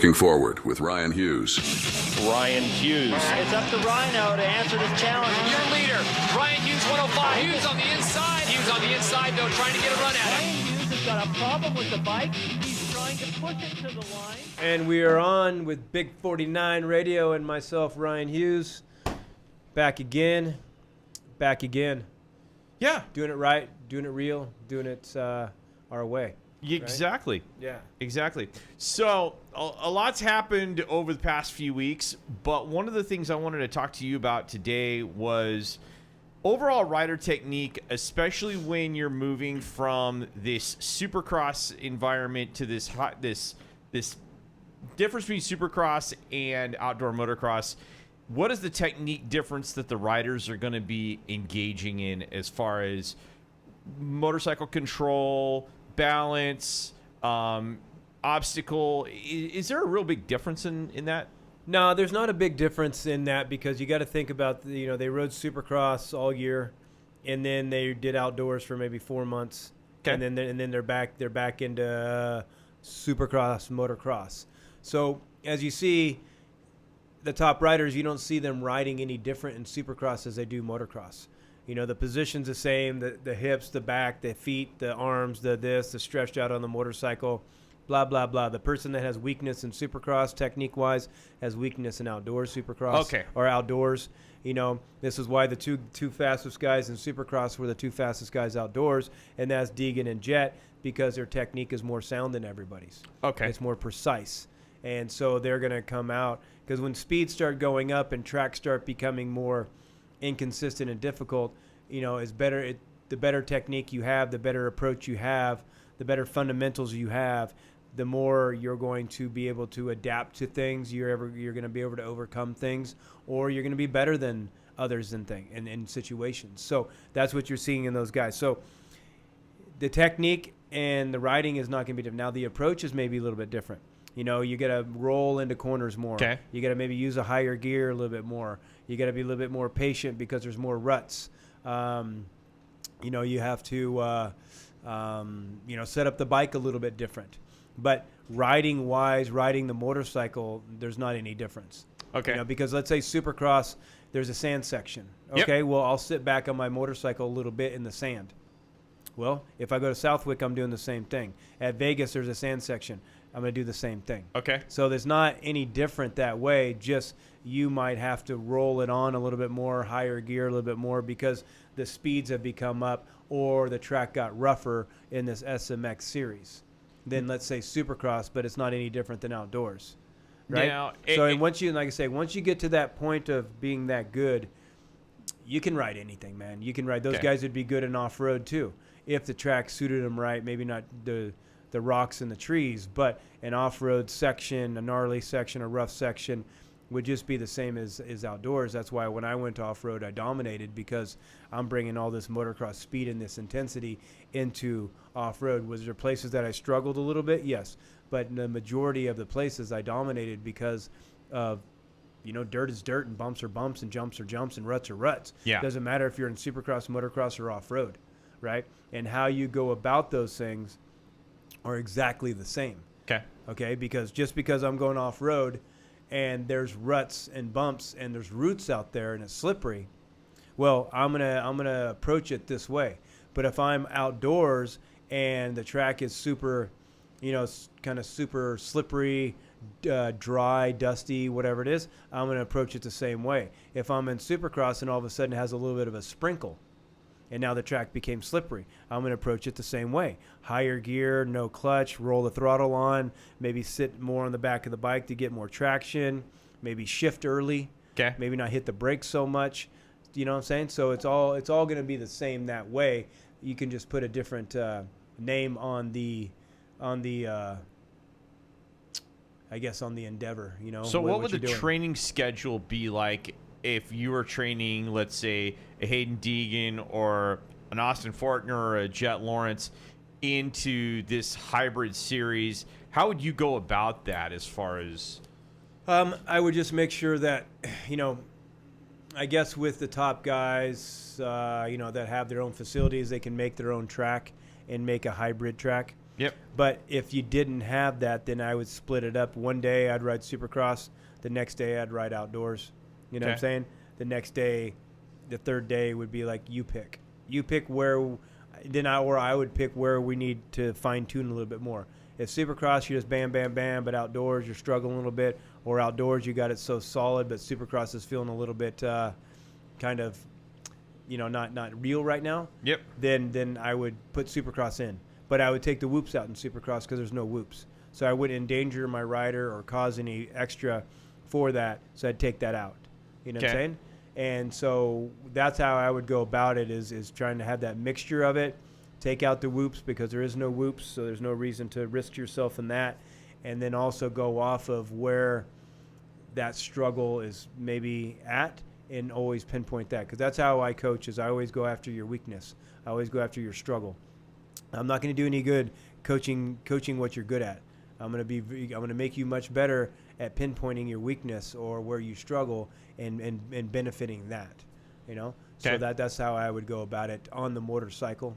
Looking forward with Ryan Hughes. Ryan Hughes. It's up to Rhino to answer this challenge. Your leader, Ryan Hughes, 105. Hughes on the inside. Hughes on the inside, though, trying to get a run at Ryan him. Hughes has got a problem with the bike. He's trying to push it to the line. And we are on with Big 49 Radio and myself, Ryan Hughes. Back again. Yeah. Doing it right, doing it real, doing it our way. Exactly. Right? Yeah. Exactly. So a lot's happened over the past few weeks, but one of the things I wanted to talk to you about today was overall rider technique, especially when you're moving from this supercross environment to this difference between supercross and outdoor motocross. What is the technique difference that the riders are going to be engaging in as far as motorcycle control, balance, obstacle? Is there a real big difference in that? No, there's not a big difference in that because you got to think about, they rode supercross all year and then they did outdoors for maybe 4 months. Okay. And then they're back into supercross, motocross. So as you see, the top riders, you don't see them riding any different in supercross as they do motocross. The position's the same, the hips, the back, the feet, the arms, the stretched out on the motorcycle, blah, blah, blah. The person that has weakness in supercross, technique-wise, has weakness in outdoors supercross. Okay. Or outdoors. This is why the two fastest guys in supercross were the two fastest guys outdoors, and that's Deegan and Jet, because their technique is more sound than everybody's. Okay. It's more precise. And so they're going to come out, because when speeds start going up and tracks start becoming more inconsistent and difficult, it's better. The better technique you have, the better approach you have, the better fundamentals you have, the more you're going to be able to adapt to things. You're going to be able to overcome things, or you're going to be better than others in situations. So that's what you're seeing in those guys. So the technique and the riding is not going to be different. Now the approach is maybe a little bit different. You got to roll into corners more. Okay. You got to maybe use a higher gear a little bit more. You got to be a little bit more patient because there's more ruts. You have to, set up the bike a little bit different. But riding the motorcycle, there's not any difference. Okay. Because let's say supercross, there's a sand section. Okay. Yep. Well, I'll sit back on my motorcycle a little bit in the sand. Well, if I go to Southwick, I'm doing the same thing. At Vegas, there's a sand section. I'm going to do the same thing. Okay. So there's not any different that way. Just you might have to roll it on a little bit more, higher gear a little bit more because the speeds have become up or the track got rougher in this SMX series than, let's say, Supercross, but it's not any different than outdoors. Right? Now, once you get to that point of being that good, you can ride anything, man. You can ride. Those guys would be good in off-road too if the track suited them right. Maybe not the rocks and the trees, but an off-road section, a gnarly section, a rough section would just be the same as outdoors. That's why when I went to off-road, I dominated because I'm bringing all this motocross speed and this intensity into off-road. Was there places that I struggled a little bit? Yes. But the majority of the places I dominated because of, dirt is dirt and bumps are bumps and jumps are jumps and ruts are ruts. Yeah. Doesn't matter if you're in supercross, motocross, or off-road, right? And how you go about those things are exactly the same. Okay, because just because I'm going off-road and there's ruts and bumps and there's roots out there and it's slippery, well, I'm gonna approach it this way. But if I'm outdoors and the track is super, kind of super slippery, dry, dusty, whatever it is, I'm gonna approach it the same way. If I'm in Supercross and all of a sudden it has a little bit of a sprinkle, and now the track became slippery, I'm going to approach it the same way. Higher gear, no clutch, roll the throttle on, maybe sit more on the back of the bike to get more traction, maybe shift early, maybe not hit the brakes so much. You know what I'm saying? So it's all going to be the same that way. You can just put a different name on the endeavor, So what would the training schedule be like if you were training, let's say, a Hayden Deegan or an Austin Fortner or a Jet Lawrence into this hybrid series? How would you go about that as far as? I would just make sure that, I guess with the top guys, that have their own facilities, they can make their own track and make a hybrid track. Yep. But if you didn't have that, then I would split it up. One day I'd ride Supercross. The next day I'd ride outdoors. You know what I'm saying? The next day, the third day would be like you pick. You pick where, then I would pick where we need to fine tune a little bit more. If Supercross, you just bam, bam, bam, but outdoors you're struggling a little bit, or outdoors you got it so solid, but Supercross is feeling a little bit kind of, not real right now. Yep. Then I would put Supercross in, but I would take the whoops out in Supercross because there's no whoops, so I wouldn't endanger my rider or cause any extra for that. So I'd take that out. You know what I'm saying? And so that's how I would go about it is trying to have that mixture of it. Take out the whoops because there is no whoops, so there's no reason to risk yourself in that. And then also go off of where that struggle is maybe at and always pinpoint that. Because that's how I coach is I always go after your weakness. I always go after your struggle. I'm not going to do any good coaching what you're good at. I'm going to make you much better at pinpointing your weakness or where you struggle and benefiting that, So that's how I would go about it on the motorcycle,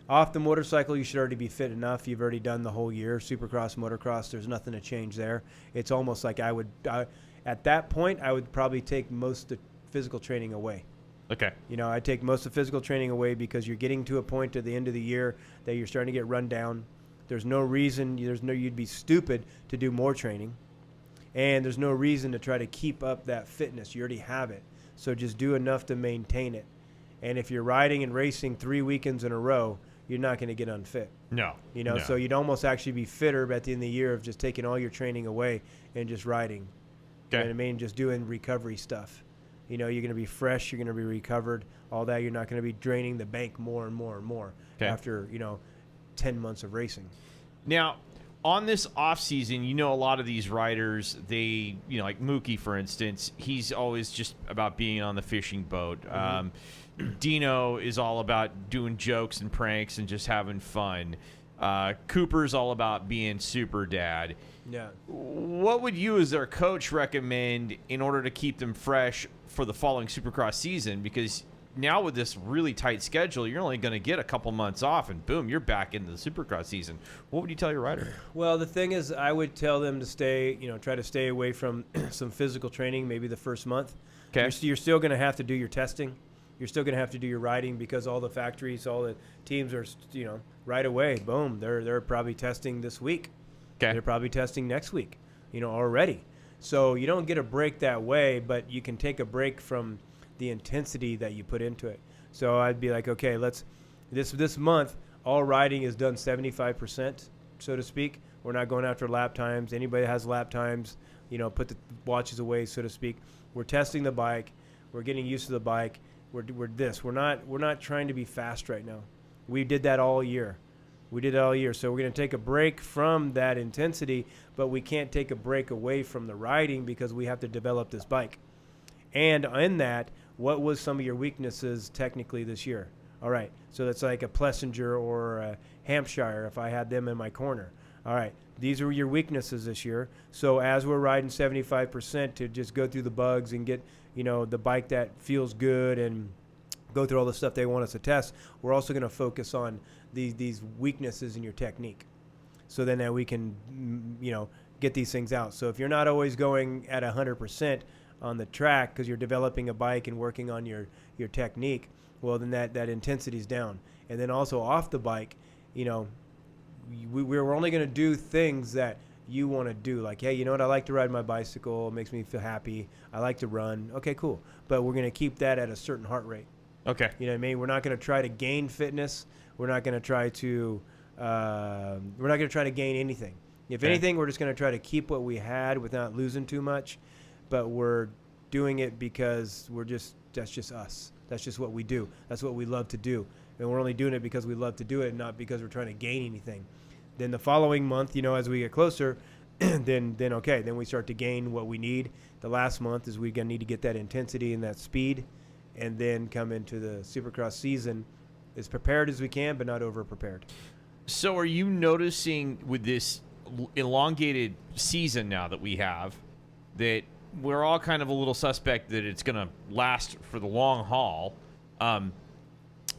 Off the motorcycle, you should already be fit enough. You've already done the whole year. Supercross, motocross, there's nothing to change there. It's almost like at that point, I would probably take most of the physical training away. Okay. I'd take most of the physical training away because you're getting to a point at the end of the year that you're starting to get run down. There's no reason, you'd be stupid to do more training. And there's no reason to try to keep up that fitness. You already have it. So just do enough to maintain it. And if you're riding and racing 3 weekends in a row, you're not going to get unfit. No. So you'd almost actually be fitter at the end of the year of just taking all your training away and just riding. You know what I mean? Just doing recovery stuff. You're going to be fresh. You're going to be recovered. All that. You're not going to be draining the bank more and more and more after, 10 months of racing. Now, on this off season, a lot of these riders, they, like Mookie, for instance, he's always just about being on the fishing boat. Mm-hmm. Dino is all about doing jokes and pranks and just having fun. Cooper's all about being super dad. Yeah. What would you as their coach recommend in order to keep them fresh for the following Supercross season? Because now with this really tight schedule, you're only going to get a couple months off, and boom, you're back into the Supercross season. What would you tell your rider? Well, the thing is, I would tell them to try to stay away from some physical training, maybe the first month. Okay. You're still going to have to do your testing. You're still going to have to do your riding because all the factories, all the teams are, right away, boom, they're probably testing this week. Okay. They're probably testing next week, already. So you don't get a break that way, but you can take a break from the intensity that you put into it. So I'd be like, okay, this month, all riding is done 75%, so to speak. We're not going after lap times. Anybody that has lap times, put the watches away, so to speak. We're testing the bike. We're getting used to the bike. We're not trying to be fast right now. We did that all year. So we're going to take a break from that intensity, but we can't take a break away from the riding because we have to develop this bike. And in that, what was some of your weaknesses technically this year? All right, so that's like a Plessinger or a Hampshire if I had them in my corner. All right, these were your weaknesses this year. So as we're riding 75% to just go through the bugs and get, the bike that feels good and go through all the stuff they want us to test, we're also going to focus on these weaknesses in your technique. So then that we can, get these things out. So if you're not always going at 100%, on the track because you're developing a bike and working on your technique, well, then that intensity is down. And then also off the bike, we're only going to do things that you want to do. Like, hey, you know what? I like to ride my bicycle. It makes me feel happy. I like to run. Okay, cool. But we're going to keep that at a certain heart rate. Okay. You know what I mean? We're not going to try to gain fitness. We're not going to try to gain anything. If anything, we're just going to try to keep what we had without losing too much. But we're doing it because that's just us. That's just what we do. That's what we love to do. And we're only doing it because we love to do it, not because we're trying to gain anything. Then the following month, as we get closer, then we start to gain what we need. The last month is we're going to need to get that intensity and that speed, and then come into the Supercross season as prepared as we can, but not over-prepared. So are you noticing with this elongated season now that we have that we're all kind of a little suspect that it's going to last for the long haul?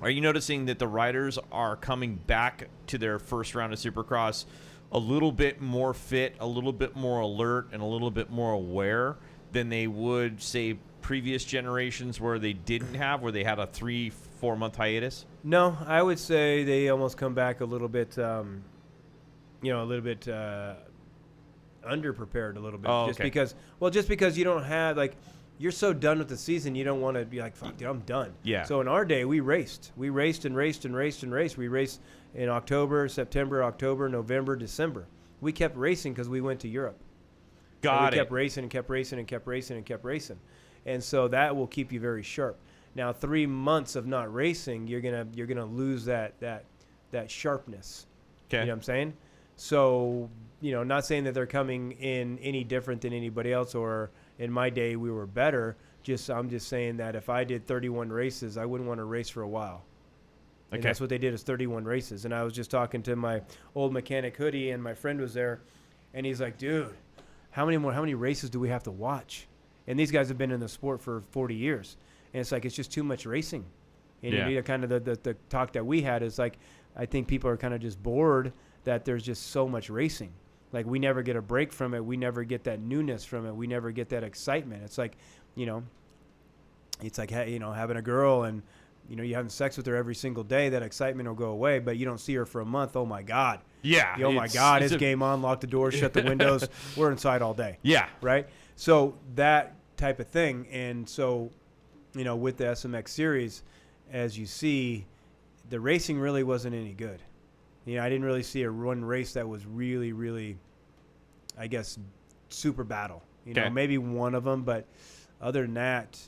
Are you noticing that the riders are coming back to their first round of Supercross a little bit more fit, a little bit more alert, and a little bit more aware than they would, say, previous generations where they had a 3-4 month hiatus? No, I would say they almost come back a little bit, underprepared a little bit. Oh, just okay. because you don't have, like, you're so done with the season, you don't want to be like, fuck, dude, I'm done. Yeah. So in our day, we raced. We raced and raced and raced and raced. We raced in October, September, October, November, December. We kept racing because we went to Europe. We kept racing and kept racing and kept racing and kept racing. And so that will keep you very sharp. Now, 3 months of not racing, you're gonna lose that sharpness. Okay. You know what I'm saying? So, not saying that they're coming in any different than anybody else, or in my day we were better. I'm just saying that if I did 31 races, I wouldn't want to race for a while. And that's what they did, is 31 races. And I was just talking to my old mechanic Hoodie, and my friend was there, and he's like, dude, how many races do we have to watch? And these guys have been in the sport for 40 years. And it's like, it's just too much racing. And you need kind of the talk that we had is like, I think people are kind of just bored that there's just so much racing. Like, we never get a break from it. We never get that newness from it. We never get that excitement. It's like, it's like, having a girl and, you're having sex with her every single day. That excitement will go away, but you don't see her for a month. Oh my God. Yeah. Oh my God. It's game on. Lock the doors, shut the windows. We're inside all day. Yeah. Right. So that type of thing. And so, with the SMX series, as you see, the racing really wasn't any good. I didn't really see one race that was really, really, I guess, super battle. Maybe one of them, but other than that,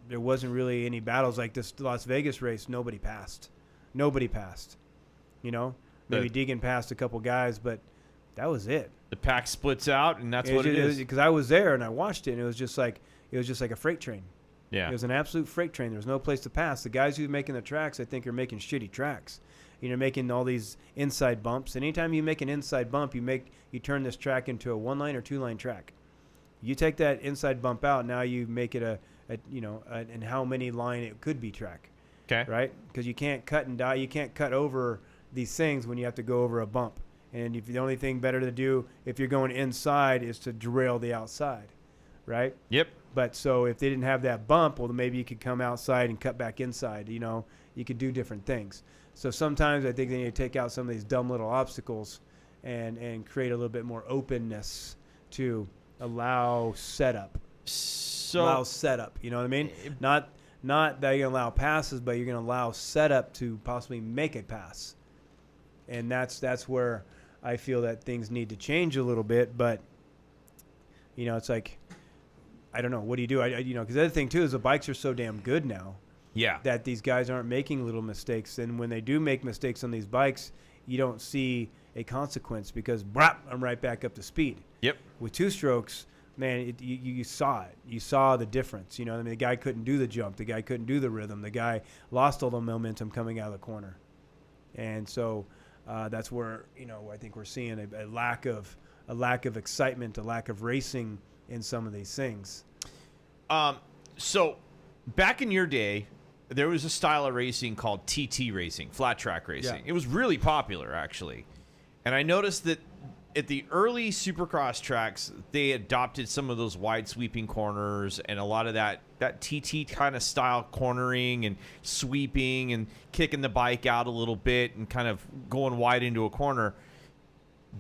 there wasn't really any battles. Like this Las Vegas race, nobody passed. Maybe Deegan passed a couple guys, but that was it. The pack splits out, and that's what it is. Because I was there and I watched it, and it was just like a freight train. Yeah. It was an absolute freight train. There was no place to pass. The guys who are making the tracks, I think, are making shitty tracks. Making all these inside bumps. And anytime you make an inside bump, you turn this track into a 1-line or 2-line track. You take that inside bump out, now you make it and how many line it could be track. Okay. Right? Because you can't cut and die. You can't cut over these things when you have to go over a bump. And the only thing better to do if you're going inside is to derail the outside. Right? Yep. But so if they didn't have that bump, well, then maybe you could come outside and cut back inside. You could do different things. So sometimes I think they need to take out some of these dumb little obstacles and create a little bit more openness to allow setup. Allow setup. You know what I mean? Not that you're going to allow passes, but you're going to allow setup to possibly make a pass. And that's where I feel that things need to change a little bit. But, it's like, I don't know. What do you do? Because the other thing, too, is the bikes are so damn good now. Yeah. That these guys aren't making little mistakes. And when they do make mistakes on these bikes, you don't see a consequence because, I'm right back up to speed. Yep. With two strokes, man, you saw it. You saw the difference. The guy couldn't do the jump. The guy couldn't do the rhythm. The guy lost all the momentum coming out of the corner. And so that's where, I think we're seeing a lack of excitement, a lack of racing in some of these things. So back in your day, there was a style of racing called TT racing, flat track racing. Yeah. It was really popular, actually. And I noticed that at the early Supercross tracks, they adopted some of those wide sweeping corners and a lot of that TT kind of style cornering and sweeping and kicking the bike out a little bit and kind of going wide into a corner.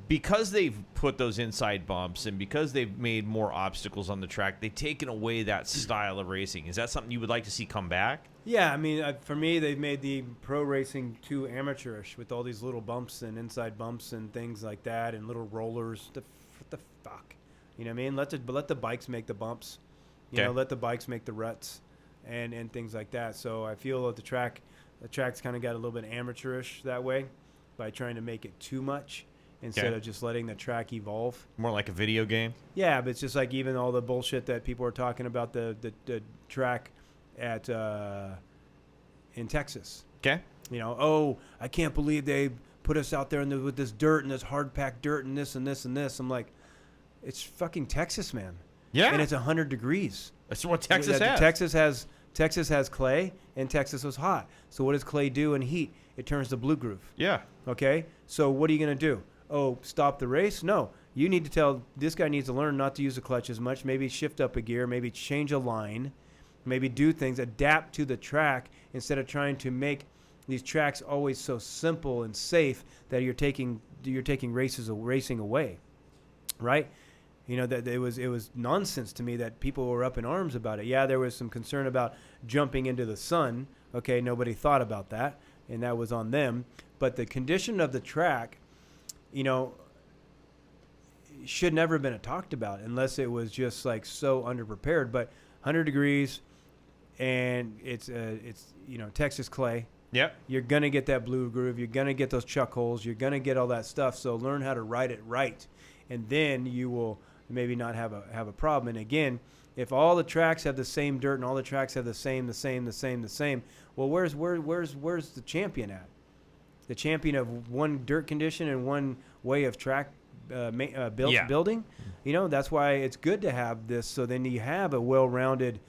Because they've put those inside bumps and because they've made more obstacles on the track, they've taken away that style of racing. Is that something you would like to see come back? Yeah, I mean, for me, they've made the pro racing too amateurish with all these little bumps and inside bumps and things like that and little rollers. What the fuck? You know what I mean? Let the bikes make the bumps. Let the bikes make the ruts and things like that. So I feel that the track's kind of got a little bit amateurish that way by trying to make it too much. Instead of just letting the track evolve. More like a video game? Yeah, but it's just like even all the bullshit that people are talking about the track at in Texas. Okay. I can't believe they put us out there with this dirt and this hard-packed dirt and this and this and this. I'm like, it's fucking Texas, man. Yeah. And it's 100 degrees. That's what Texas has. Texas has Texas has clay, and Texas was hot. So what does clay do in heat? It turns to blue groove. Yeah. Okay? So what are you going to do? Oh, stop the race? No. You need to tell this guy needs to learn not to use the clutch as much, maybe shift up a gear, maybe change a line, maybe do things, adapt to the track instead of trying to make these tracks always so simple and safe that you're taking racing away. Right? You know, that it was nonsense to me that people were up in arms about it. Yeah, there was some concern about jumping into the sun. Okay, nobody thought about that, and that was on them. But the condition of the track, you know, should never have been talked about unless it was just like so underprepared. But 100 degrees, and it's you know, Texas clay. Yep. You're gonna get that blue groove. You're gonna get those chuck holes. You're gonna get all that stuff. So learn how to ride it right, and then you will maybe not have a problem. And again, if all the tracks have the same dirt and all the tracks have the same, well, where's the champion at? The champion of one dirt condition and one way of track building. You know, that's why it's good to have this. So then you have a well-rounded,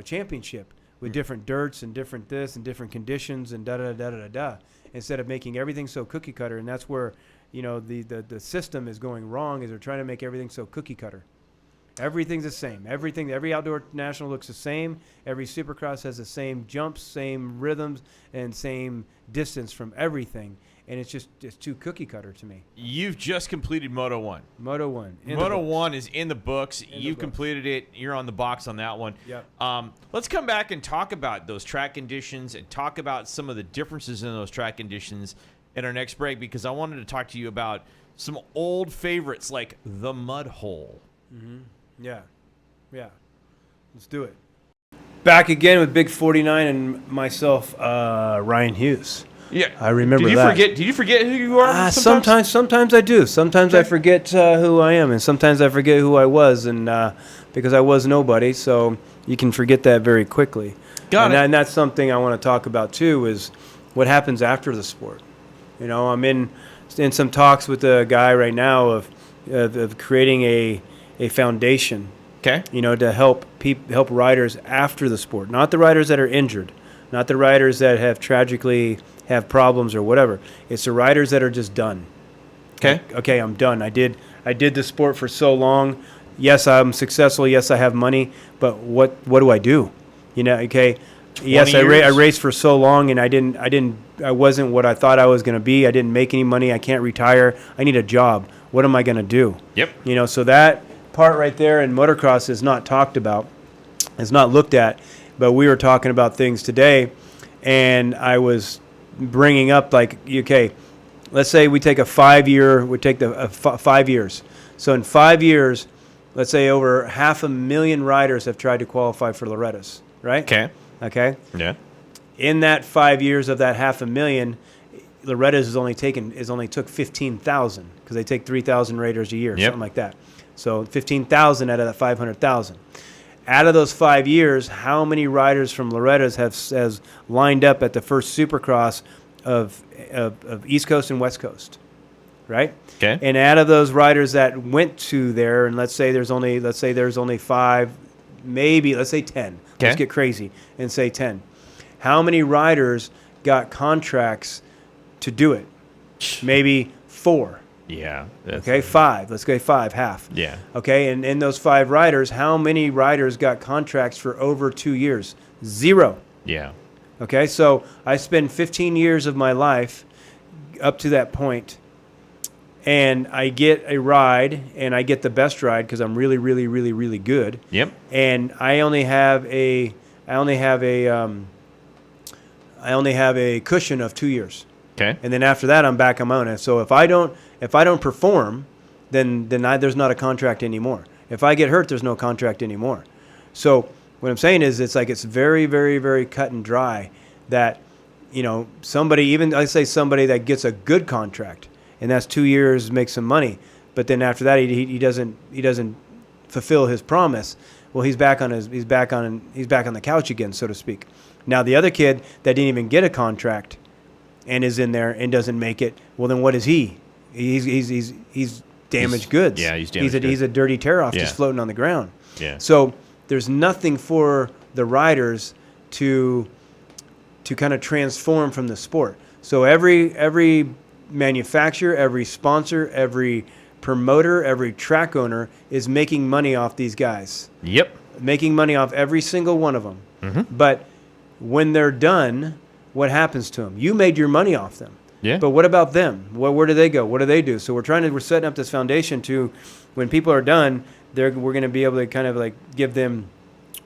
championship with different dirts and different this and different conditions and da instead of making everything so cookie cutter. And that's where, you know, the system is going wrong, is they're trying to make everything so cookie cutter. Everything's the same. Every outdoor national looks the same. Every Supercross has the same jumps, same rhythms, and same distance from everything. And it's too cookie cutter to me. You've just completed Moto 1. Moto 1. Moto 1 is in the books. You've completed it. You're on the box on that one. Yep. Let's come back and talk about those track conditions and talk about some of the differences in those track conditions in our next break, because I wanted to talk to you about some old favorites like the mud hole. Mm-hmm. Yeah. Let's do it. Back again with Big 49 and myself, Ryan Hughes. Yeah, I remember that. Did you forget who you are? Sometimes I do. Sometimes I forget who I am, and sometimes I forget who I was, and because I was nobody, so you can forget that very quickly. And that's something I want to talk about too, is what happens after the sport. You know, I'm in some talks with a guy right now of creating a foundation. Okay. You know, to help riders after the sport, not the riders that are injured, not the riders that have tragically have problems or whatever. It's the riders that are just done. Okay. Okay, I'm done. I did the sport for so long. Yes, I'm successful. Yes, I have money. But what do I do? You know, okay. Yes, I raced for so long, and I wasn't what I thought I was going to be. I didn't make any money. I can't retire. I need a job. What am I going to do? Yep. You know, so that part right there in motocross is not talked about, is not looked at. But we were talking about things today, and I was bringing up, like, okay, let's say we take 5 years. So in 5 years, let's say over 500,000 riders have tried to qualify for Loretta's, right? Okay. Yeah. In that 5 years of that 500,000, Loretta's only took 15,000, because they take 3,000 riders a year, something like that. So 15,000 out of that 500,000. Out of those 5 years, how many riders from Loretta's has lined up at the first Supercross of East Coast and West Coast, right? Okay. And out of those riders that went to there, and let's say there's only 5, maybe let's say 10. Okay. Let's get crazy and say 10. How many riders got contracts to do it? Maybe 4. Yeah. Okay, 5. Let's go 5, half. Yeah. Okay, and in those 5 riders, how many riders got contracts for over 2 years? 0. Yeah. Okay, so I spend 15 years of my life up to that point, and I get a ride, and I get the best ride because I'm really, really, really, really good. Yep. And I only have a cushion of 2 years. Okay. And then after that, I'm back on my own. And so if I don't perform, then there's not a contract anymore. If I get hurt, there's no contract anymore. So what I'm saying is, it's very, very, very cut and dry that, you know, somebody that gets a good contract, and that's 2 years, makes some money, but then after that he doesn't fulfill his promise. Well, he's back on the couch again, so to speak. Now the other kid that didn't even get a contract and is in there and doesn't make it, well, then what is he? He's damaged goods. Yeah, he's damaged goods. He's a dirty tear-off just floating on the ground. Yeah. So there's nothing for the riders to kind of transform from the sport. So every manufacturer, every sponsor, every promoter, every track owner is making money off these guys. Yep. Making money off every single one of them. Mm-hmm. But when they're done, what happens to them? You made your money off them. Yeah. But what about them? Where do they go? What do they do? So we're setting up this foundation to, when people are done, we're going to be able to kind of like give them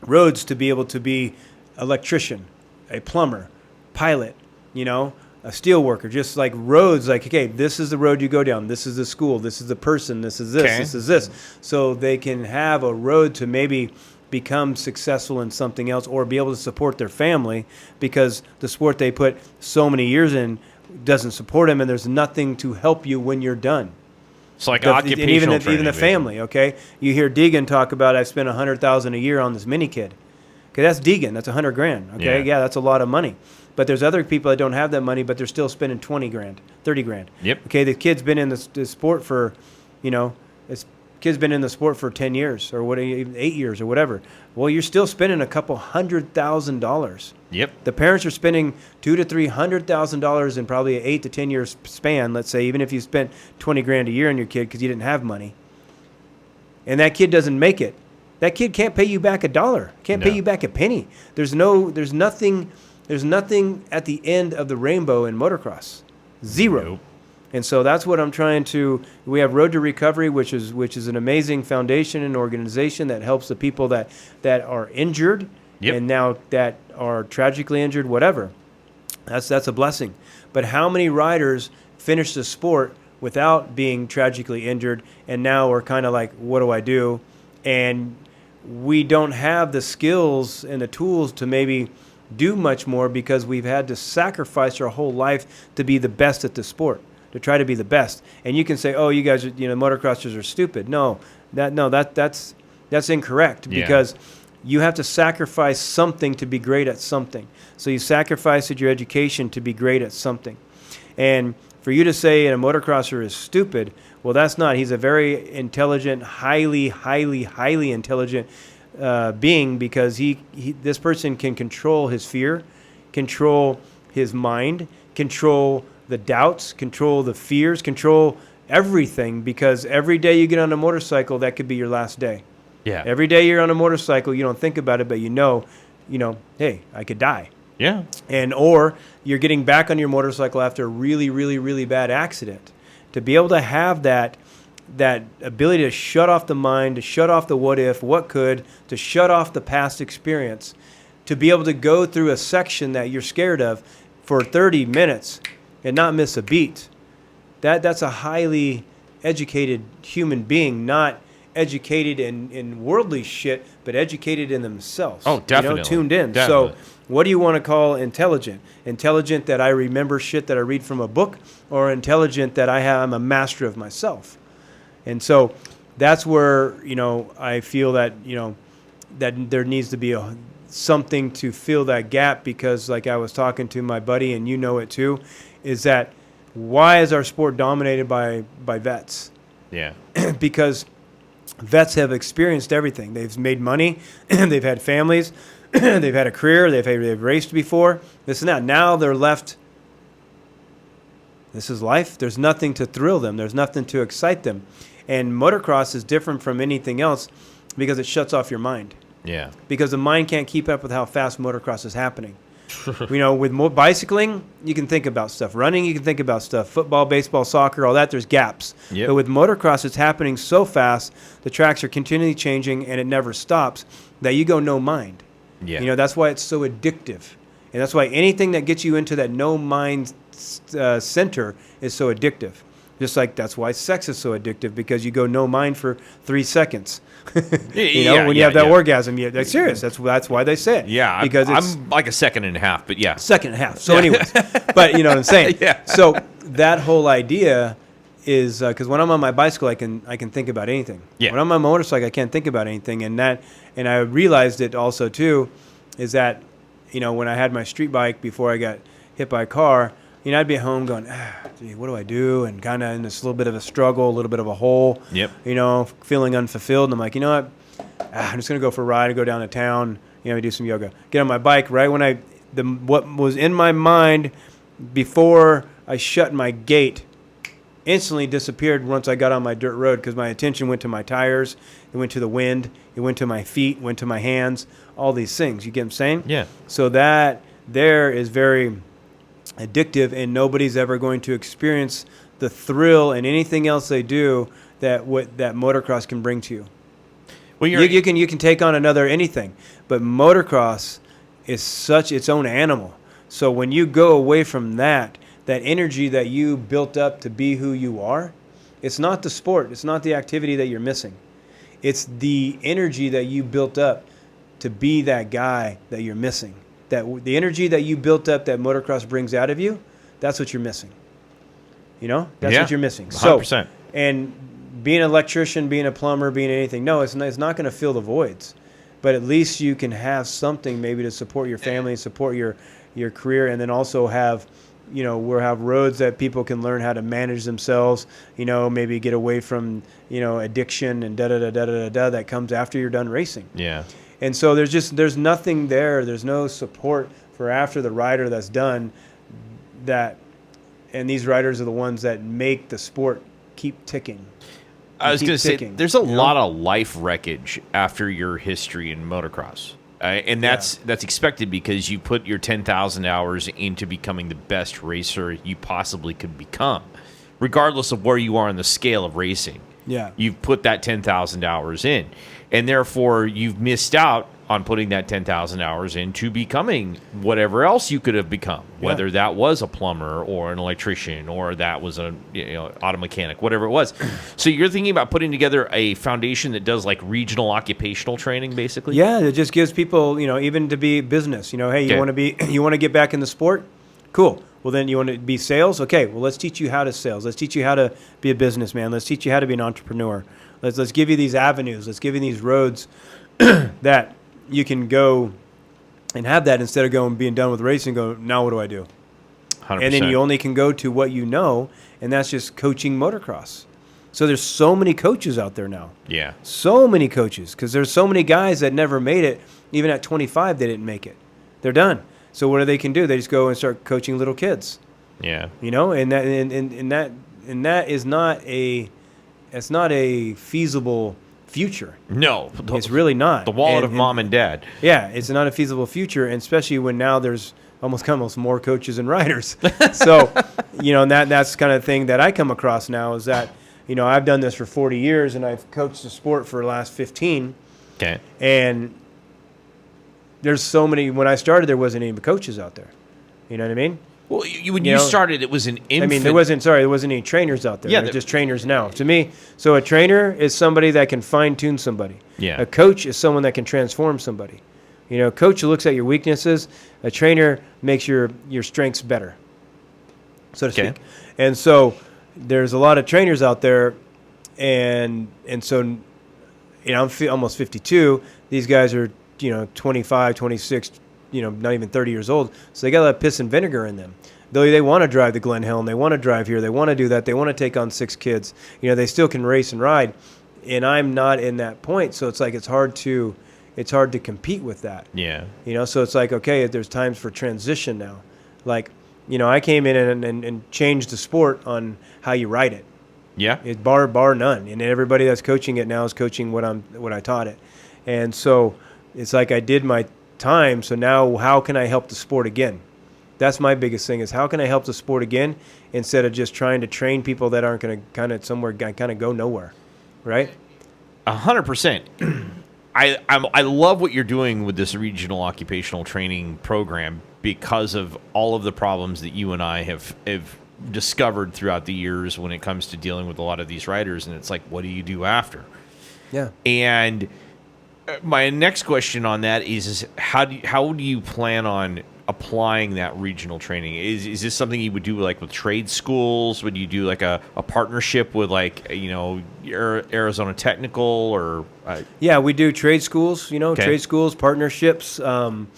roads to be able to be electrician, a plumber, pilot, a steel worker, just like roads, like, okay, this is the road you go down. This is the school. This is the person. This is this. Okay. This is this. So they can have a road to maybe become successful in something else or be able to support their family, because the sport they put so many years in doesn't support them, and there's nothing to help you when you're done. It's like And occupational training. even the family, okay? You hear Deegan talk about, I spent $100,000 a year on this mini kid. Okay, that's Deegan. That's $100,000. Okay, yeah, that's a lot of money. But there's other people that don't have that money, but they're still spending $20,000, $30,000. Yep. Okay, the kid's been in the sport for, this kid's been in the sport for 10 years or 8 years or whatever. Well, you're still spending a couple $100,000. Yep. The parents are spending $200,000 to $300,000 in probably an 8 to 10 year span. Let's say, even if you spent $20,000 a year on your kid because you didn't have money, and that kid doesn't make it, that kid can't pay you back $1. Can't pay you back a penny. There's nothing at the end of the rainbow in motocross. Zero. Nope. And so that's what I'm trying to. We have Road to Recovery, which is an amazing foundation and organization that helps the people that are injured, Yep. and now that are tragically injured, whatever. That's a blessing. But how many riders finish the sport without being tragically injured, and now are kind of like, what do I do? And we don't have the skills and the tools to maybe do much more because we've had to sacrifice our whole life to be the best at the sport, to try to be the best. And you can say, oh, you guys are, motocrossers are stupid. That's incorrect, Yeah. because you have to sacrifice something to be great at something. So you sacrificed your education to be great at something. And for you to say a motocrosser is stupid, well, that's not. He's a very intelligent, highly, highly, highly intelligent being, because this person can control his fear, control his mind, control the doubts, control the fears, control everything, because every day you get on a motorcycle, that could be your last day. Yeah. Every day you're on a motorcycle, you don't think about it, but hey, I could die. Yeah. Or you're getting back on your motorcycle after a really, really, really bad accident. To be able to have that ability to shut off the mind, to shut off the what if, what could, to shut off the past experience, to be able to go through a section that you're scared of for 30 minutes and not miss a beat. That's a highly educated human being, not educated in worldly shit, but educated in themselves. Oh, definitely. Tuned in. Definitely. So what do you want to call intelligent? Intelligent that I remember shit that I read from a book, or intelligent that I'm a master of myself? And so that's where, I feel that, that there needs to be something to fill that gap, because like I was talking to my buddy, and it too, is that why is our sport dominated by vets? Yeah. Because vets have experienced everything. They've made money, they've had families, they've had a career, they've raced before, this and that. Now they're left. This is life. There's nothing to thrill them. There's nothing to excite them. And motocross is different from anything else because it shuts off your mind. Yeah. Because the mind can't keep up with how fast motocross is happening. With bicycling, you can think about stuff. Running, you can think about stuff. Football, baseball, soccer, all that, there's gaps. Yep. But with motocross, it's happening so fast, the tracks are continually changing, and it never stops, that you go no mind. Yeah. That's why it's so addictive. And that's why anything that gets you into that no mind center is so addictive. Just like that's why sex is so addictive, because you go no mind for 3 seconds. When you have that orgasm, they're serious. That's why they say it. Yeah, because I'm like a second and a half, but yeah. Second and a half. So anyways, but you know what I'm saying? Yeah. So that whole idea is because when I'm on my bicycle, I can think about anything. Yeah. When I'm on my motorcycle, I can't think about anything. And I realized it also too, is that, when I had my street bike before I got hit by a car, I'd be at home going, gee, what do I do? And kind of in this little bit of a struggle, a little bit of a hole. Yep. Feeling unfulfilled. And I'm like, you know what? I'm just gonna go for a ride and go down to town, do some yoga. Get on my bike. Right when what was in my mind before I shut my gate instantly disappeared once I got on my dirt road, because my attention went to my tires, it went to the wind, it went to my feet, went to my hands, all these things. You get what I'm saying? Yeah. So that there is very addictive, and nobody's ever going to experience the thrill and anything else they do that motocross can bring to you. Well, you can take on another anything, but motocross is such its own animal. So when you go away from that energy that you built up to be who you are, it's not the sport, it's not the activity that you're missing. It's the energy that you built up to be that guy that you're missing. The energy that you built up that motocross brings out of you, that's what you're missing. That's what you're missing. 100%. So, and being an electrician, being a plumber, being anything, no, it's not going to fill the voids. But at least you can have something maybe to support your family, support your career, and then also have, we'll have roads that people can learn how to manage themselves, maybe get away from, addiction and da-da-da-da-da-da that comes after you're done racing. Yeah. And so there's nothing there. There's no support for after the rider that's done that, and these riders are the ones that make the sport keep ticking. I was going to say, there's a lot of life wreckage after your history in motocross. And that's expected because you put your 10,000 hours into becoming the best racer you possibly could become, regardless of where you are on the scale of racing. Yeah. You've put that 10,000 hours in, and therefore you've missed out on putting that 10,000 hours into becoming whatever else you could have become, whether that was a plumber or an electrician or that was a auto mechanic, whatever it was. So you're thinking about putting together a foundation that does like regional occupational training, basically? Yeah, it just gives people, even to be business. Hey, you want to get back in the sport? Cool. Well, then you want to be sales? Okay, well, let's teach you how to sales. Let's teach you how to be a businessman. Let's teach you how to be an entrepreneur. Let's give you these avenues. Let's give you these roads that you can go and have that instead of being done with racing. Go, now what do I do? 100%. And then you only can go to what you know, and that's just coaching motocross. So there's so many coaches out there now. Yeah. So many coaches, because there's so many guys that never made it. Even at 25, they didn't make it. They're done. So what they can do? They just go and start coaching little kids. Yeah. And that is not a feasible future. No. It's really not. The wallet of mom and dad. Yeah, it's not a feasible future, and especially when now there's almost more coaches and riders. So, and that's kind of thing that I come across now is that, I've done this for 40 years, and I've coached the sport for the last 15. Okay. And there's so many. When I started, there wasn't any coaches out there. You know what I mean? Well, when you started, it was an infant. I mean, there wasn't any trainers out there. Yeah, they're just trainers now. To me, so a trainer is somebody that can fine-tune somebody. Yeah. A coach is someone that can transform somebody. A coach looks at your weaknesses. A trainer makes your strengths better, so to speak. And so there's a lot of trainers out there, and so, I'm almost 52. These guys are, 25, 26, not even 30 years old. So they got a lot of piss and vinegar in them. Though they want to drive the Glen Helen, they want to drive here, they want to do that, they want to take on 6 kids. They still can race and ride, and I'm not in that point. So it's like it's hard to compete with that. Yeah. So it's like, okay, there's times for transition now. Like, I came in and changed the sport on how you ride it. Yeah. It's bar none, and everybody that's coaching it now is coaching what I taught it, and so it's like I did my time. So now, how can I help the sport again? That's my biggest thing, is how can I help the sport again instead of just trying to train people that aren't going to kind of go nowhere, right? 100%. I love what you're doing with this regional occupational training program because of all of the problems that you and I have discovered throughout the years when it comes to dealing with a lot of these riders. And it's like, what do you do after? Yeah. And my next question on that is how do you plan on applying that regional training? Is this something you would do like with trade schools? Would you do like a partnership with Arizona Technical or? Yeah, we do trade schools. Trade schools, partnerships. Private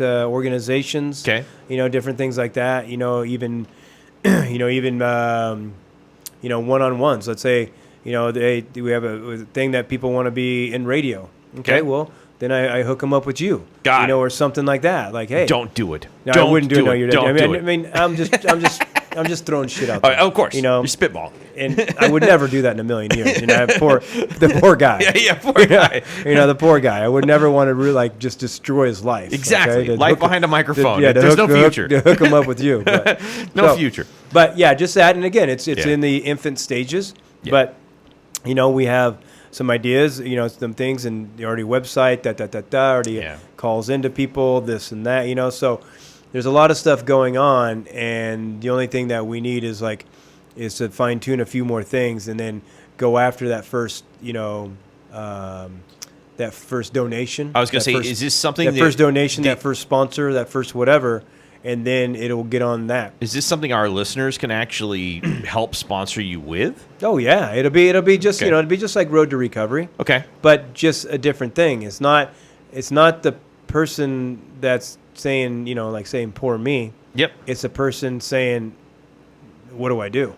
organizations. Okay. Different things like that. Even one-on-ones. Let's say. we have a thing that people want to be in radio. Okay. Well, then I hook them up with you. Got it. Or something like that. Like, hey, Don't do it. no, Don't I wouldn't do it. No, it. you're Don't do it. I mean, I'm just throwing shit out there. Of course. You're spitballing. And I would never do that in a million years. The poor guy. Yeah, poor guy. The poor guy. I would never want to really just destroy his life. Exactly. Okay? Life behind a microphone. To There's no future. To hook him up with you. But, no future. But yeah, just that. And again, it's in the infant stages. Yeah. But we have some ideas. Some things, and the already website already calls into people, this and that. So there's a lot of stuff going on, and the only thing that we need is to fine tune a few more things, and then go after that first that first donation. I was going to say, is this something that first donation, that first sponsor, that first whatever, and then it'll get on that. Is this something our listeners can actually help sponsor you with? Oh yeah, it'll be just it'll be just like Road to Recovery. Okay. But just a different thing. It's not the person that's saying saying poor me. Yep. It's a person saying, what do I do?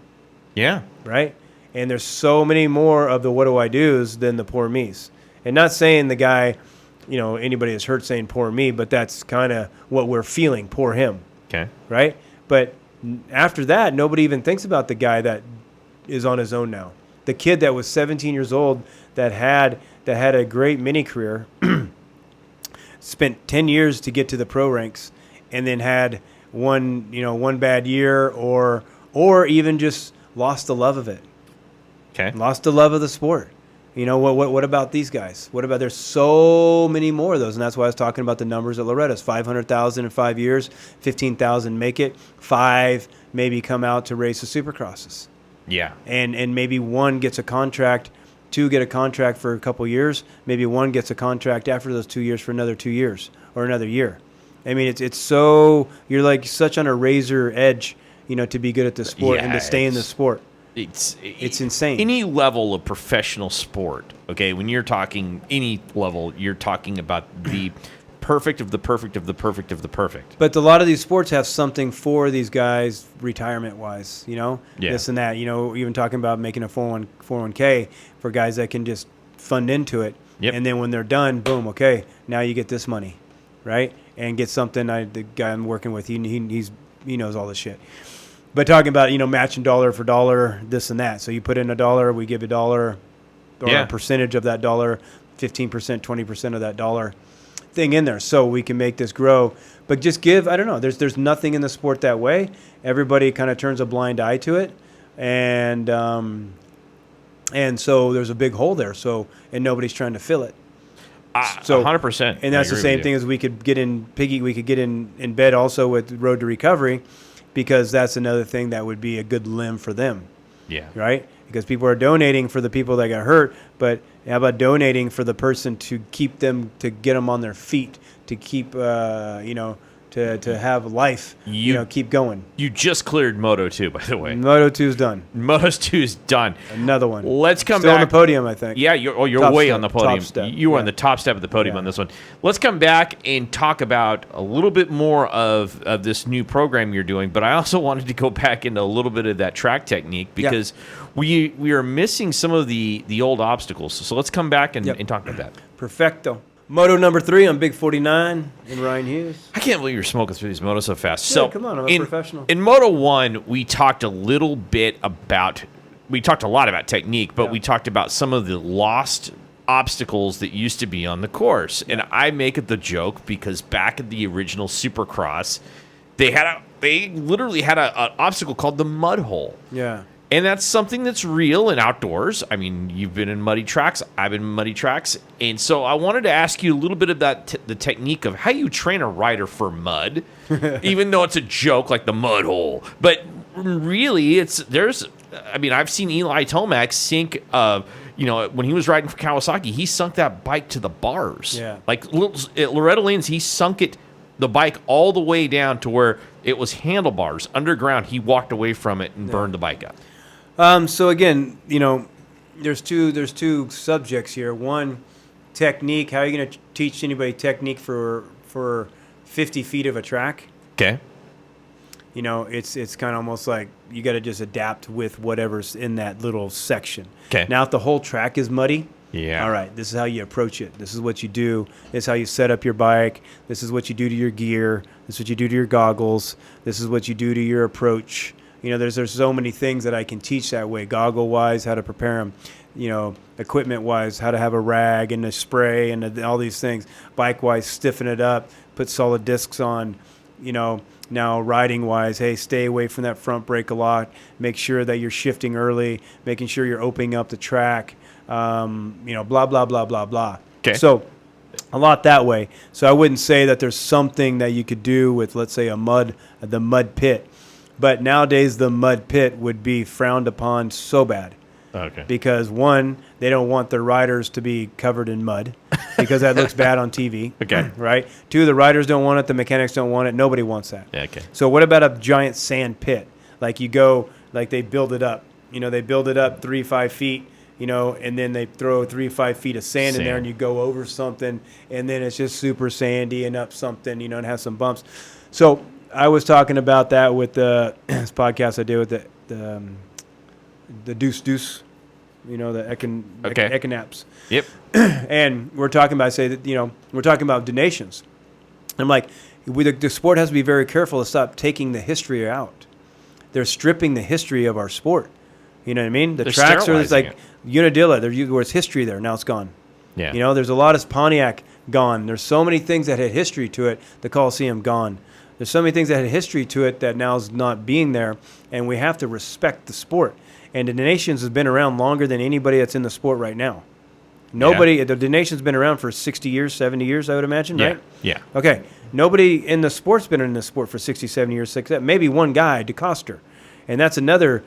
Yeah. Right? And there's so many more of the what do I do's than the poor me's. And not saying the guy, anybody that's hurt saying poor me, but that's kind of what we're feeling, poor him. Okay. Right? But after that, nobody even thinks about the guy that is on his own now. The kid that was 17 years old that had a great mini career, spent 10 years to get to the pro ranks, and then had one bad year or even just lost the love of it. Okay. Lost the love of the sport. What about these guys? What about, there's so many more of those, and that's why I was talking about the numbers at Loretta's. 500,000 in 5 years, 15,000 make it, 5 maybe come out to race the Supercrosses. Yeah. And maybe 1 gets a contract, 2 get a contract for a couple years, maybe 1 gets a contract after those 2 years for another 2 years or another year. I mean, it's so, you're like such on a razor edge, to be good at the sport and to stay in the sport. It's insane. Any level of professional sport, okay, when you're talking any level, you're talking about the perfect of the perfect of the perfect of the perfect. But a lot of these sports have something for these guys retirement-wise, this and that. Even talking about making a 401k for guys that can just fund into it. Yep. And then when they're done, boom, okay, now you get this money, right? And get something. The guy I'm working with, he knows all this shit. But talking about, matching dollar for dollar, this and that. So you put in $1, we give $1 or a percentage of that dollar, 15%, 20% of that dollar thing in there, so we can make this grow. But just give, I don't know, there's nothing in the sport that way. Everybody kind of turns a blind eye to it. And so there's a big hole there. So, and nobody's trying to fill it. So 100%. And that's the same thing as we could get in bed also with Road to Recovery, because that's another thing that would be a good limb for them. Yeah. Right? Because people are donating for the people that got hurt, but how about donating for the person to keep them, to get them on their feet, to keep, to have life, keep going. You just cleared Moto 2, by the way. Moto 2's done. Moto 2 is done. Another one. Let's come Still back. on the podium, I think. Yeah, you're Top way step, on the podium. top step. You were on the top step of the podium on this one. Let's come back and talk about a little bit more of this new program you're doing, but I also wanted to go back into a little bit of that track technique, because we are missing some of the old obstacles. So let's come back and talk about that. Perfecto. Moto number 3 on Big 49 in Ryan Hughes. I can't believe you're smoking through these motos so fast. Yeah, So come on, I'm a professional. In Moto 1, we talked a lot about technique, but we talked about some of the lost obstacles that used to be on the course. And I make it the joke because back in the original Supercross, they literally had an obstacle called the mud hole. Yeah. And that's something that's real in outdoors. I mean, you've been in muddy tracks. I've been in muddy tracks. And so I wanted to ask you a little bit about the technique of how you train a rider for mud, even though it's a joke like the mud hole. But really, I've seen Eli Tomac sink, when he was riding for Kawasaki, he sunk that bike to the bars. Yeah. Like at Loretta Lynn's, he sunk the bike all the way down to where it was handlebars underground. He walked away from it and burned the bike up. So again, there's two subjects here. One, technique. How are you going to teach anybody technique for 50 feet of a track? Okay. it's kind of almost like you got to just adapt with whatever's in that little section. Okay. Now, if the whole track is muddy, Yeah. all right, this is how you approach it. This is what you do. This is how you set up your bike. This is what you do to your gear. This is what you do to your goggles. This is what you do to your approach. There's so many things that I can teach that way, goggle-wise, how to prepare them, equipment-wise, how to have a rag and a spray and all these things. Bike-wise, stiffen it up, put solid discs on, Now, riding-wise, hey, stay away from that front brake a lot. Make sure that you're shifting early, making sure you're opening up the track, blah, blah, blah, blah, blah. Okay. So a lot that way. So I wouldn't say that there's something that you could do with, let's say, the mud pit. But nowadays, the mud pit would be frowned upon so bad. Okay. Because, one, they don't want their riders to be covered in mud because that looks bad on TV. Okay. Right? Two, the riders don't want it. The mechanics don't want it. Nobody wants that. Yeah, okay. So what about a giant sand pit? Like they build it up. They build it up 3-5 feet, and then they throw 3-5 feet of sand in there and you go over something and then it's just super sandy and up something, and have some bumps. So I was talking about that with this podcast I did with the Deuce, the Econaps. Yep. And we're talking about, we're talking about donations. I'm like, the sport has to be very careful to stop taking the history out. They're stripping the history of our sport. You know what I mean? The tracks are like Unadilla. There was history there. Now it's gone. Yeah. There's a lot of Pontiac gone. There's so many things that had history to it. The Coliseum gone. There's so many things that had history to it that now is not being there, and we have to respect the sport. And the Nations has been around longer than anybody that's in the sport right now. The Nations been around for 60 years, 70 years, I would imagine, right? Yeah. Okay. Nobody in the sport's been in the sport for 60, 70 years, except maybe one guy, DeCoster. And that's another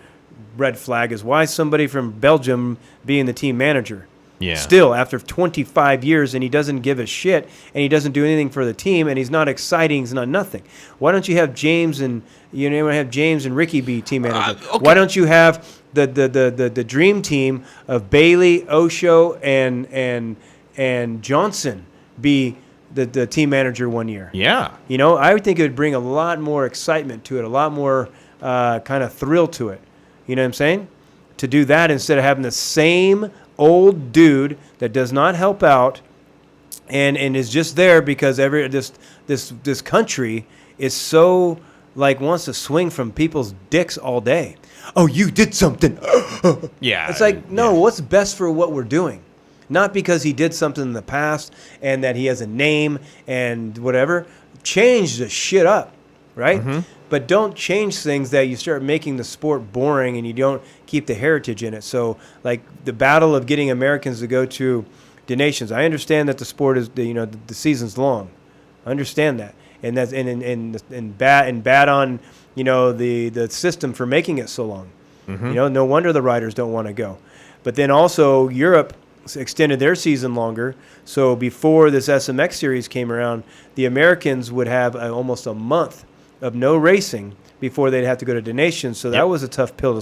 red flag, is why somebody from Belgium being the team manager. Yeah. Still, after 25 years, and he doesn't give a shit, and he doesn't do anything for the team, and he's not exciting, he's not nothing. Why don't you have James and Ricky be team manager? Okay. Why don't you have the dream team of Bailey, Osho, and Johnson be the team manager one year? Yeah. I would think it would bring a lot more excitement to it, a lot more kind of thrill to it. You know what I'm saying? To do that instead of having the same old dude that does not help out and is just there because this country is so wants to swing from people's dicks all day. Oh, you did something. Yeah. It's like, no, what's best for what we're doing? Not because he did something in the past and that he has a name and whatever. Change the shit up, right? Mm-hmm. But don't change things that you start making the sport boring and you don't keep the heritage in it. So, the battle of getting Americans to go to the Nations. I understand that the sport is, the season's long. I understand that, and that's and bad on the system for making it so long. Mm-hmm. No wonder the riders don't want to go. But then also Europe extended their season longer. So before this SMX series came around, the Americans would have almost a month of no racing before they'd have to go to the Nations. So that was a tough pill to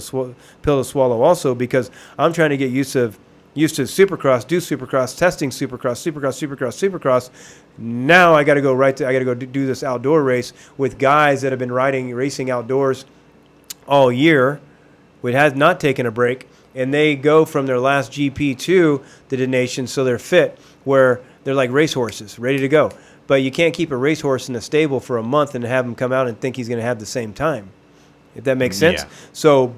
swallow also, because I'm trying to get used to Supercross, do Supercross, testing Supercross. Now I got to go do this outdoor race with guys that have been racing outdoors all year, which has not taken a break, and they go from their last GP to the Nations, so they're fit, where they're like racehorses, ready to go. But you can't keep a racehorse in a stable for a month and have him come out and think he's going to have the same time, if that makes sense. Yeah. So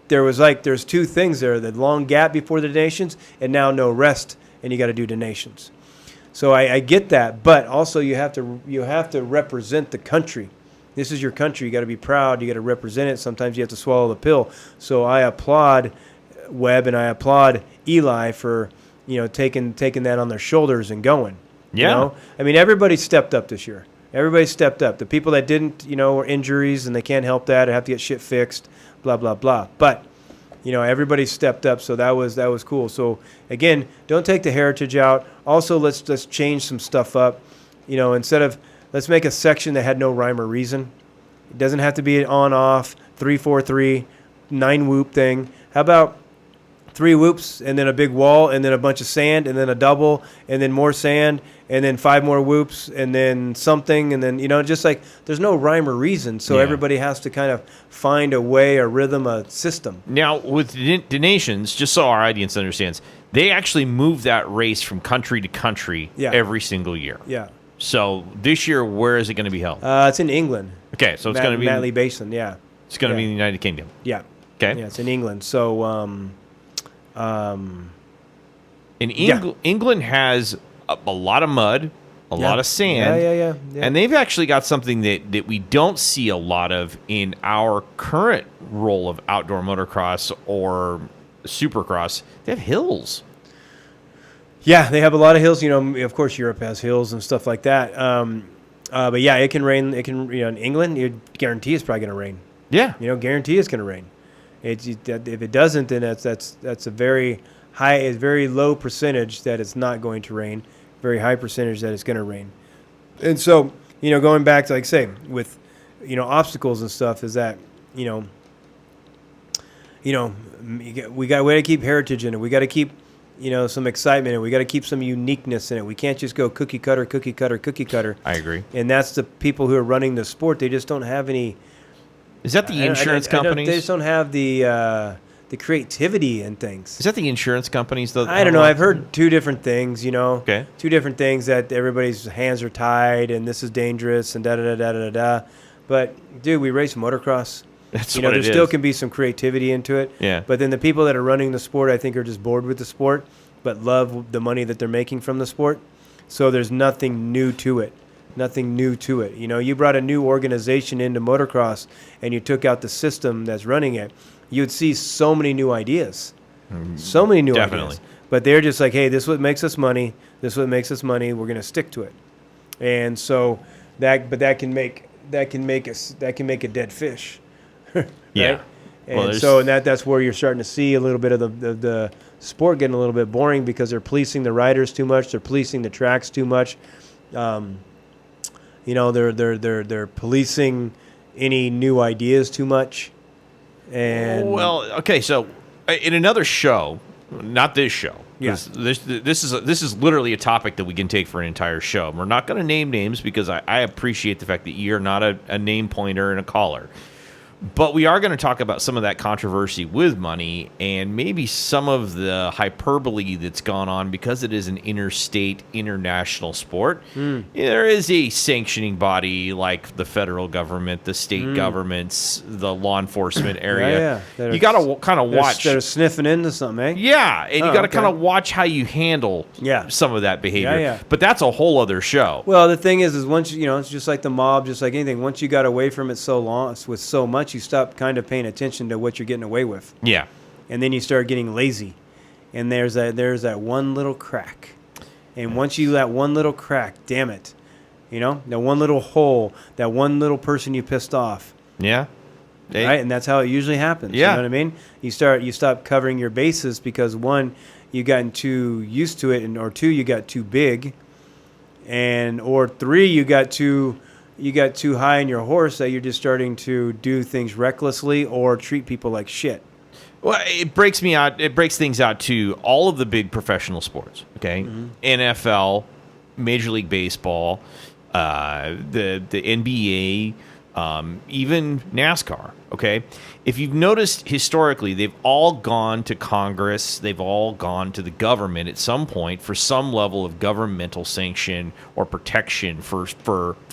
there's two things there: the long gap before the Nations, and now no rest, and you got to do the Nations. So I get that, but also you have to represent the country. This is your country. You got to be proud. You got to represent it. Sometimes you have to swallow the pill. So I applaud Webb and I applaud Eli for taking that on their shoulders and going. Yeah. I mean, everybody stepped up this year. Everybody stepped up. The people that didn't, were injuries and they can't help that or have to get shit fixed, blah, blah, blah. But, everybody stepped up, so that was cool. So, again, don't take the heritage out. Also, let's change some stuff up. Instead of, let's make a section that had no rhyme or reason. It doesn't have to be an on-off, 3-4-3, 9-whoop thing. How about 3 whoops, and then a big wall, and then a bunch of sand, and then a double, and then more sand, and then 5 more whoops, and then something, and then, just like there's no rhyme or reason. So everybody has to kind of find a way, a rhythm, a system. Now, with the nations, just so our audience understands, they actually move that race from country to country every single year. Yeah. So this year, where is it going to be held? It's in England. Okay, so it's going to be Manly Basin. Yeah. It's going to be in the United Kingdom. Yeah. Okay. Yeah, it's in England. So, England has a lot of mud, a lot of sand. Yeah. And they've actually got something that we don't see a lot of in our current role of outdoor motocross or supercross. They have hills. Yeah, they have a lot of hills. Of course, Europe has hills and stuff like that. But yeah, it can rain. It can, in England, you guarantee it's probably going to rain. Yeah. Guarantee it's going to rain. If it doesn't, then that's a very high, very low percentage that it's not going to rain. Very high percentage that it's going to rain. And so, going back to, like, say, with, obstacles and stuff, is that, we got to keep heritage in it. We got to keep, some excitement, and we got to keep some uniqueness in it. We can't just go cookie cutter. I agree. And that's the people who are running the sport. They just don't have any. Is that the insurance companies? They just don't have the creativity and things. Is that the insurance companies, though? I don't know. I've heard 2 different things, Okay. 2 different things, that everybody's hands are tied and this is dangerous and da-da-da-da-da-da. But, dude, we race motocross. That's what it there is. still can be some creativity into it. Yeah. But then the people that are running the sport, I think, are just bored with the sport but love the money that they're making from the sport. So there's nothing new to it. Nothing new to it. You brought a new organization into motocross and you took out the system that's running it. You would see so many new ideas. So many new Definitely. ideas. But they're just like, hey, this is what makes us money. This is what makes us money. We're going to stick to it. And so that can make a dead fish. Right? Yeah. And so that's where you're starting to see a little bit of the sport getting a little bit boring, because they're policing the riders too much. They're policing the tracks too much. They're policing any new ideas too much. And okay, so in another show, not this show. Yeah. This is literally a topic that we can take for an entire show. We're not going to name names because I appreciate the fact that you're not a name pointer and a caller. But we are going to talk about some of that controversy with money and maybe some of the hyperbole that's gone on because it is an interstate, international sport. There is a sanctioning body like the federal government, the state governments, the law enforcement area. You got to kind of watch. They're sniffing into something, eh? Yeah, and you got to kind of watch how you handle some of that behavior. Yeah. But that's a whole other show. Well, the thing is once it's just like the mob, just like anything. Once you got away from it so long, with so much, you stop kind of paying attention to what you're getting away with. Yeah. And then you start getting lazy. And there's that one little crack. And once you that one little crack, damn it. That one little hole, that one little person you pissed off. Yeah. Right? And that's how it usually happens. Yeah. You know what I mean? You stop covering your bases because, 1, you gotten too used to it, or 2, you got too big, or 3, you got too high in your horse that you're just starting to do things recklessly or treat people like shit. Well, it breaks me out. It breaks things out to all of the big professional sports. Okay, NFL, Major League Baseball, the NBA, even NASCAR. Okay, if you've noticed historically, they've all gone to Congress. They've all gone to the government at some point for some level of governmental sanction or protection for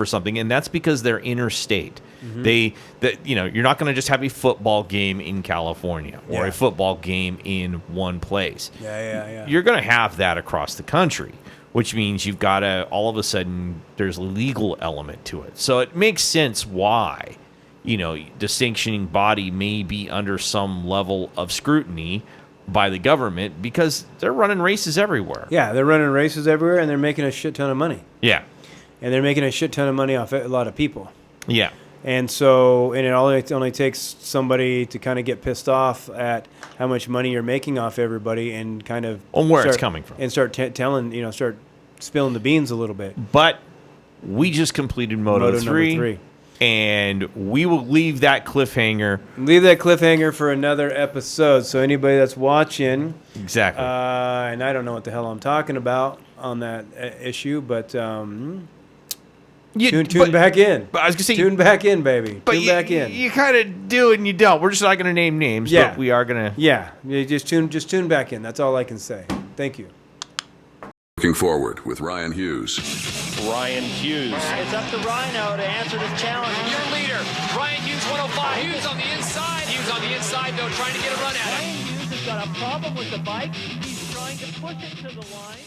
something, and that's because they're interstate. You're not going to just have a football game in California or a football game in one place. Yeah. You're going to have that across the country, which means you've got to, all of a sudden, there's a legal element to it. So it makes sense why, the sanctioning body may be under some level of scrutiny by the government because they're running races everywhere. Yeah, they're running races everywhere, and they're making a shit ton of money. Yeah. And they're making a shit ton of money off a lot of people. Yeah. And so, it only takes somebody to kind of get pissed off at how much money you're making off everybody and kind of on where it's coming from, and start telling, start spilling the beans a little bit. But we just completed Moto 3. and we will leave that cliffhanger. Leave that cliffhanger for another episode. So anybody that's watching, Exactly. And I don't know what the hell I'm talking about on that issue, but tune back in. But I was gonna say, tune back in, baby. Tune back in. You kind of do and you don't. We're just not gonna name names. Yeah. But we are gonna. Yeah, you just tune back in. That's all I can say. Thank you. Looking forward with Ryan Hughes. Ryan Hughes. It's up to Rhino to answer this challenge. Your leader, Ryan Hughes, 105. Hughes on the inside. Hughes on the inside, though, trying to get a run at it. Ryan Hughes has got a problem with the bike. He's trying to push it to the line.